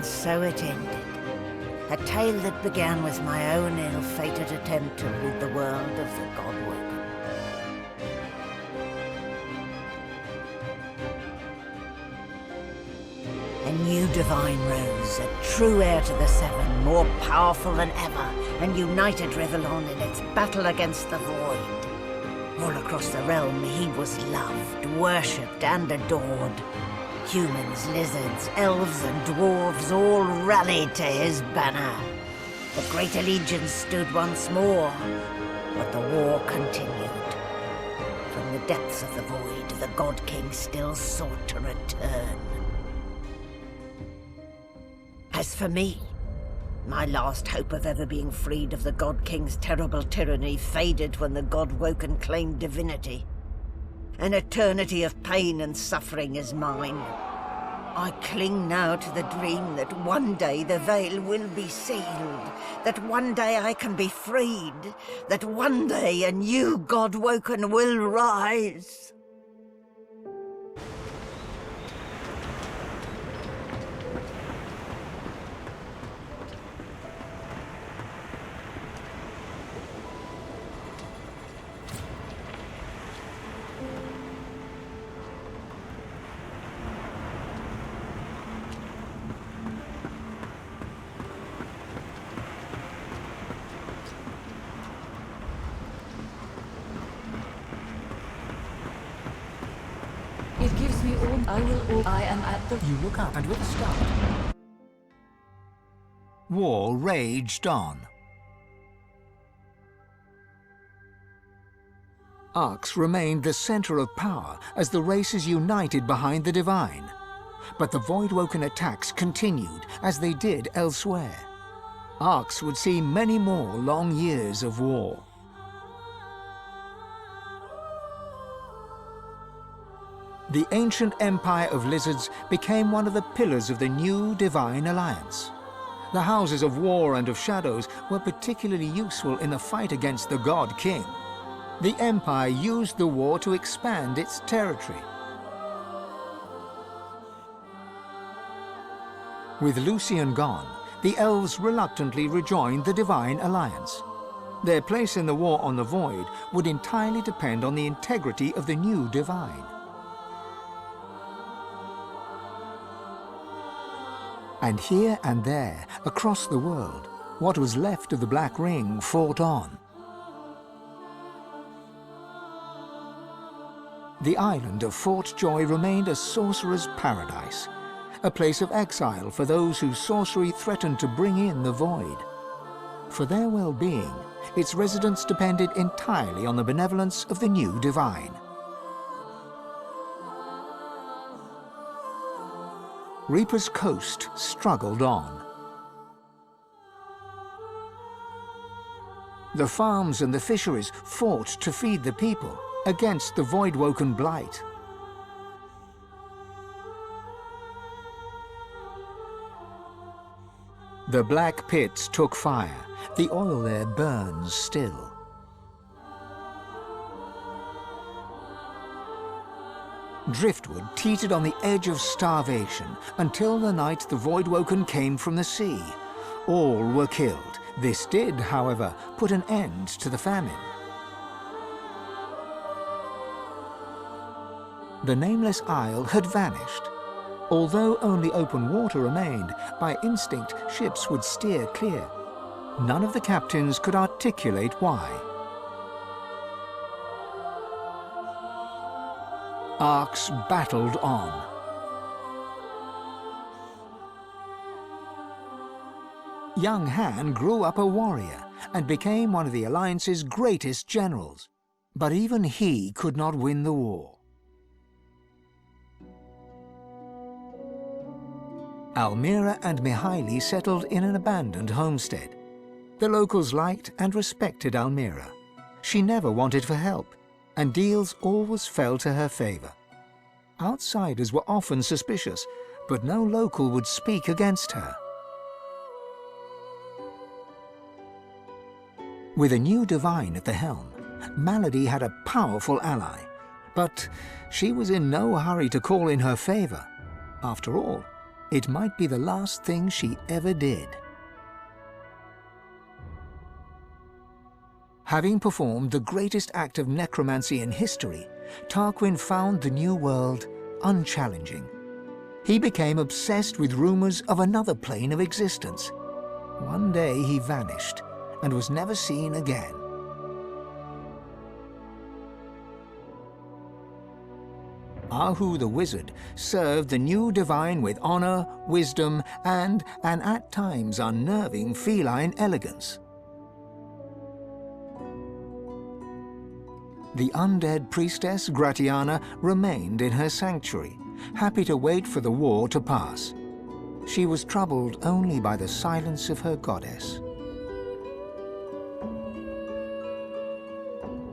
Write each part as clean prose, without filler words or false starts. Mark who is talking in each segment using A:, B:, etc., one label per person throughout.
A: so it ended. A tale that began with my own ill-fated attempt to rid the world of the God-woken. A new divine rose, a true heir to the Seven, more powerful than ever, and united Rivellon in its battle against the Void. All across the realm he was loved, worshipped and adored. Humans, lizards, elves and dwarves all rallied to his banner. The great allegiance stood once more, but the war continued. From the depths of the Void, the God King still sought to return. As for me, my last hope of ever being freed of the God King's terrible tyranny faded when the God-woken claimed divinity. An eternity of pain and suffering is mine. I cling now to the dream that one day the veil will be sealed, that one day I can be freed, that one day a new God-woken will rise.
B: It gives me all I am at the...
C: You look up and with a start. War raged on. Arx remained the center of power as the races united behind the Divine. But the Void-woken attacks continued as they did elsewhere. Arx would see many more long years of war. The ancient empire of lizards became one of the pillars of the new Divine Alliance. The houses of war and of shadows were particularly useful in the fight against the God King. The empire used the war to expand its territory. With Lucian gone, the elves reluctantly rejoined the Divine Alliance. Their place in the war on the Void would entirely depend on the integrity of the new Divine. And here and there, across the world, what was left of the Black Ring fought on. The island of Fort Joy remained a sorcerer's paradise, a place of exile for those whose sorcery threatened to bring in the Void. For their well-being, its residents depended entirely on the benevolence of the new Divine. Reaper's Coast struggled on. The farms and the fisheries fought to feed the people against the Void-woken blight. The black pits took fire. The oil there burns still. Driftwood teetered on the edge of starvation until the night the Void-woken came from the sea. All were killed. This did, however, put an end to the famine. The nameless isle had vanished. Although only open water remained, by instinct ships would steer clear. None of the captains could articulate why. Arx battled on. Young Han grew up a warrior and became one of the Alliance's greatest generals. But even he could not win the war. Almira and Mihaili settled in an abandoned homestead. The locals liked and respected Almira. She never wanted for help, and deals always fell to her favor. Outsiders were often suspicious, but no local would speak against her. With a new divine at the helm, Malady had a powerful ally, but she was in no hurry to call in her favor. After all, It might be the last thing she ever did. Having performed the greatest act of necromancy in history, Tarquin found the new world unchallenging. He became obsessed with rumors of another plane of existence. One day he vanished and was never seen again. Ahu the wizard served the new divine with honor, wisdom, and an at times unnerving feline elegance. The undead priestess Gratiana remained in her sanctuary, happy to wait for the war to pass. She was troubled only by the silence of her goddess.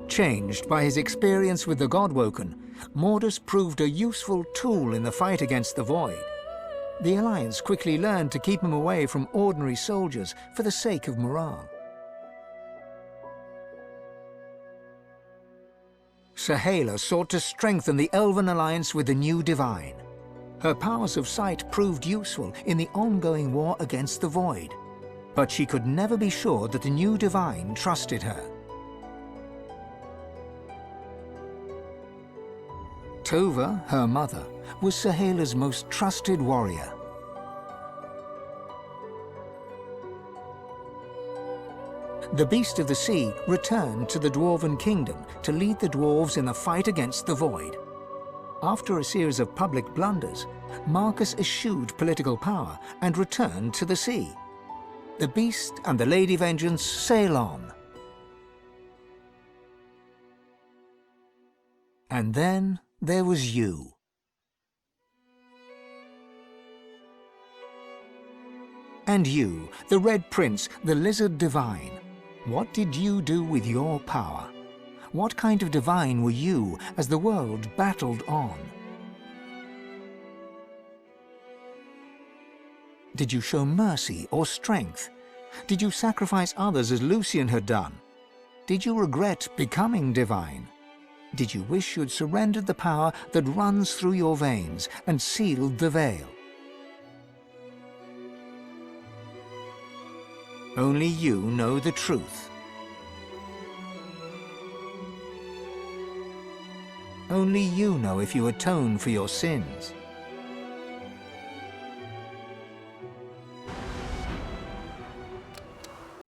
C: Changed by his experience with the Godwoken, Mordus proved a useful tool in the fight against the Void. The Alliance quickly learned to keep him away from ordinary soldiers for the sake of morale. Sahala sought to strengthen the Elven alliance with the new divine. Her powers of sight proved useful in the ongoing war against the Void, but she could never be sure that the new divine trusted her. Tova, her mother, was Sahala's most trusted warrior. The Beast of the Sea returned to the Dwarven Kingdom to lead the dwarves in the fight against the Void. After a series of public blunders, Marcus eschewed political power and returned to the sea. The Beast and the Lady Vengeance sail on. And then there was you. And you, the Red Prince, the Lizard Divine. What did you do with your power? What kind of divine were you as the world battled on? Did you show mercy or strength? Did you sacrifice others as Lucian had done? Did you regret becoming divine? Did you wish you'd surrendered the power that runs through your veins and sealed the veil? Only you know the truth. Only you know if you atone for your sins.